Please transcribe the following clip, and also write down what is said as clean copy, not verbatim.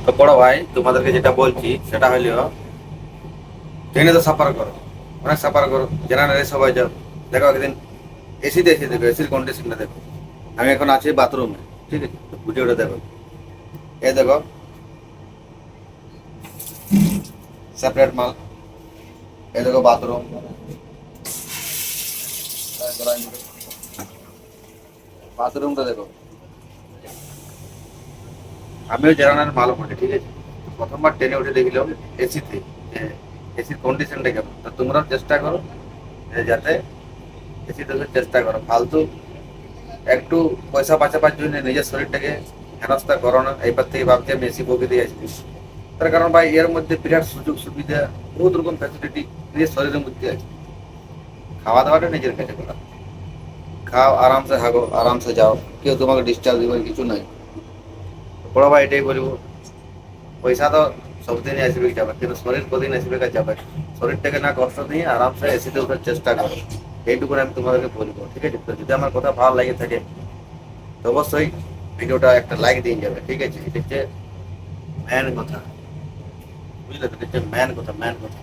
তো বড় ভাই তোমাদেরকে যেটা বলছি সেটা হলো ট্রেনে তো সাফার করো, অনেক সাফার করো, জেনারেলে সবাই যাও। দেখো একদিন এসিতে এসে দেখো, এসির কন্ডিশনটা দেখো। আমি এখন আছি বাথরুমে, ঠিক আছে? তো ভিডিওটা দেখো, এই দেখো সেপারেট মাল, এই দেখো বাথরুম, বাথরুমটা দেখো। আমিও জেনারেল মাল পড়ি, ঠিক আছে? প্রথমবার ট্রেনে উঠে দেখলাম এসিতে, এসির কন্ডিশনটা কেমন। তো তোমরাও চেষ্টা করো যাতে এসি দেওয়ার চেষ্টা করো। ফালতু একটু পয়সা বাঁচাবার জন্য নিজের শরীরটাকে হেনস্থা করো না। এইবার থেকে ভাবছি আমি এসি বকে দিয়ে আসবি, তার কারণ ভাই এর মধ্যে বিরাট সুযোগ সুবিধা, বহুত রকম ফ্যাসিলিটি নিজের শরীরের মধ্যে আছে। খাওয়া দাওয়াটা নিজের কাছে করা, খাও আরামসে, হাগো আরামসে, যাও, কেউ তোমাকে ডিস্টার্ব দিবার কিছু নাই। বড় ভাই এটাই বলবো, পয়সা তো সবদিনই আসবে যাবে, কিন্তু শরীর কদিন আসবে কাজ যাবে। শরীরটাকে না কষ্ট দিয়ে আরামসে এসিতে ওঠার চেষ্টা করো, এইটুকু আমি তোমাদেরকে বলবো, ঠিক আছে? তো যদি আমার কথা ভালো লাগে থাকে তো অবশ্যই ভিডিওটা একটা লাইক দিয়ে যাবে, ঠিক আছে? এটা হচ্ছে ম্যান কথা, বুঝলে তো? এটা হচ্ছে ম্যান কথা, ম্যান কথা।